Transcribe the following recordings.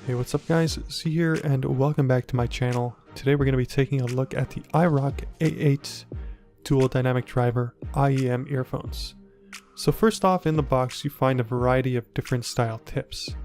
Hey, what's up guys, Z here and welcome back to my channel. Today we're going to be taking a look at the Irock A8 dual dynamic driver IEM earphones. So first off, in the box you find a variety of different style tips.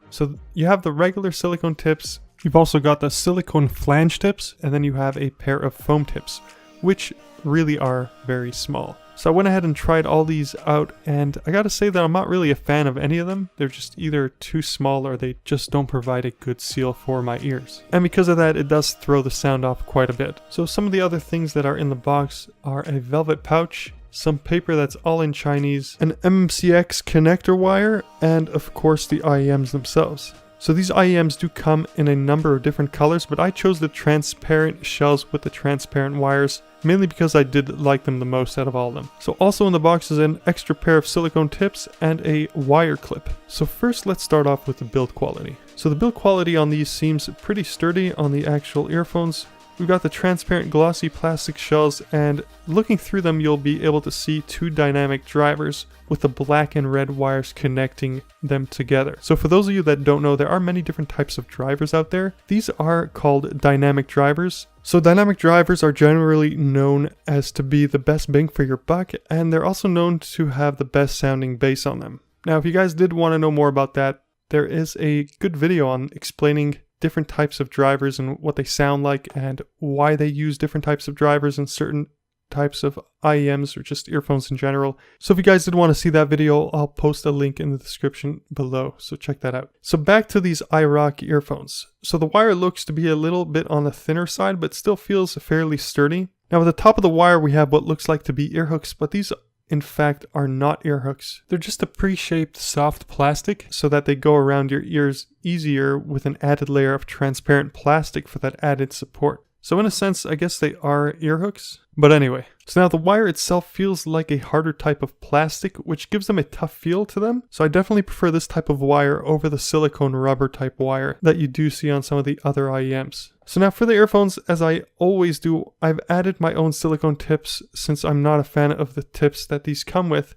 So you have the regular silicone tips, you've also got the silicone flange tips, and then you have a pair of foam tips, which really are very small. So I went ahead and tried all these out, and I gotta say that I'm not really a fan of any of them. They're just either too small or they just don't provide a good seal for my ears. And because of that, it does throw the sound off quite a bit. So some of the other things that are in the box are a velvet pouch, some paper that's all in Chinese, an MMCX connector wire, and of course the IEMs themselves. So these IEMs do come in a number of different colors, but I chose the transparent shells with the transparent wires, mainly because I did like them the most out of all of them. So also in the box is an extra pair of silicone tips and a wire clip. So first let's start off with the build quality. So the build quality on these seems pretty sturdy on the actual earphones. We've got the transparent glossy plastic shells, and looking through them you'll be able to see two dynamic drivers with the black and red wires connecting them together. So for those of you that don't know, there are many different types of drivers out there. These are called dynamic drivers. So dynamic drivers are generally known as to be the best bang for your buck, and they're also known to have the best sounding bass on them. Now if you guys did want to know more about that, there is a good video on explaining different types of drivers and what they sound like and why they use different types of drivers and certain types of IEMs or just earphones in general. So if you guys did want to see that video, I'll post a link in the description below, so check that out. So back to these Irock earphones. So the wire looks to be a little bit on the thinner side, but still feels fairly sturdy. Now at the top of the wire we have what looks like to be ear hooks, but these in fact are not ear hooks. They're just a pre-shaped soft plastic so that they go around your ears easier with an added layer of transparent plastic for that added support. So in a sense, I guess they are ear hooks. But anyway, so now the wire itself feels like a harder type of plastic, which gives them a tough feel to them. So I definitely prefer this type of wire over the silicone rubber type wire that you do see on some of the other IEMs. So now for the earphones, as I always do, I've added my own silicone tips since I'm not a fan of the tips that these come with.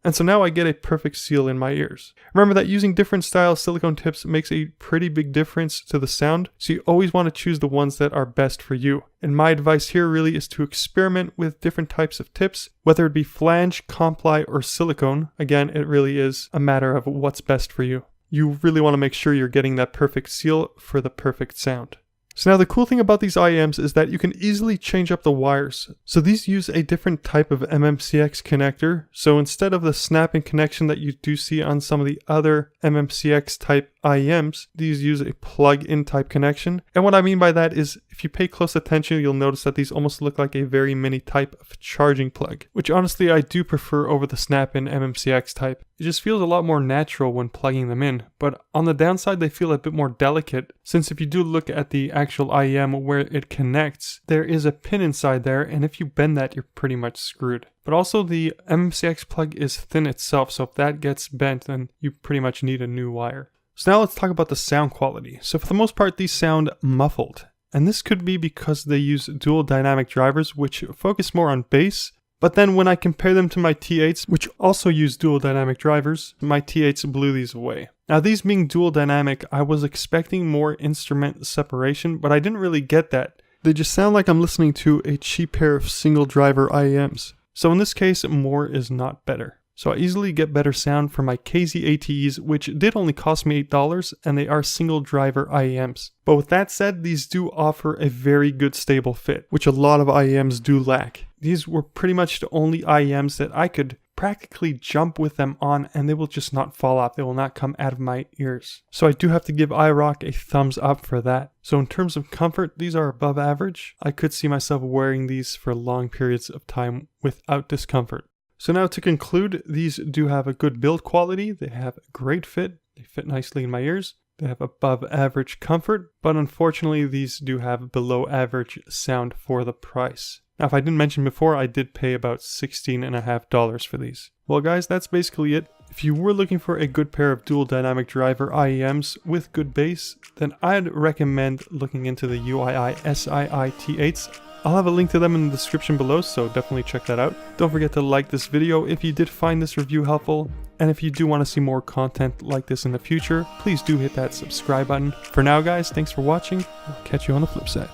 And so now I get a perfect seal in my ears. Remember that using different style silicone tips makes a pretty big difference to the sound, so you always want to choose the ones that are best for you. And my advice here really is to experiment with different types of tips, whether it be flange, comply, or silicone. Again, it really is a matter of what's best for you. You really want to make sure you're getting that perfect seal for the perfect sound. So now the cool thing about these IEMs is that you can easily change up the wires. So these use a different type of MMCX connector. So instead of the snap-in connection that you do see on some of the other MMCX type IEMs, these use a plug-in type connection. And what I mean by that is if you pay close attention, you'll notice that these almost look like a very mini type of charging plug, which honestly I do prefer over the snap-in MMCX type. It just feels a lot more natural when plugging them in, but on the downside they feel a bit more delicate, since if you do look at the actual IEM where it connects, there is a pin inside there, and if you bend that you're pretty much screwed. But also the MMCX plug is thin itself, so if that gets bent then you pretty much need a new wire. So now let's talk about the sound quality. So for the most part these sound muffled, and this could be because they use dual dynamic drivers which focus more on bass. But then when I compare them to my T8s, which also use dual dynamic drivers, my T8s blew these away. Now these being dual dynamic, I was expecting more instrument separation, but I didn't really get that. They just sound like I'm listening to a cheap pair of single driver IEMs. So in this case, more is not better. So I easily get better sound for my KZ ATEs, which did only cost me $8, and they are single driver IEMs. But with that said, these do offer a very good stable fit, which a lot of IEMs do lack. These were pretty much the only IEMs that I could practically jump with them on, and they will just not fall off. They will not come out of my ears. So I do have to give Irock a thumbs up for that. So in terms of comfort, these are above average. I could see myself wearing these for long periods of time without discomfort. So now to conclude, these do have a good build quality, they have a great fit, they fit nicely in my ears, they have above average comfort, but unfortunately these do have below average sound for the price. Now if I didn't mention before, I did pay about $16.50 for these. Well guys, that's basically it. If you were looking for a good pair of dual dynamic driver IEMs with good bass, then I'd recommend looking into the UII SII T8s. I'll have a link to them in the description below, so definitely check that out. Don't forget to like this video if you did find this review helpful. And if you do want to see more content like this in the future, please do hit that subscribe button. For now guys, thanks for watching. I'll catch you on the flip side.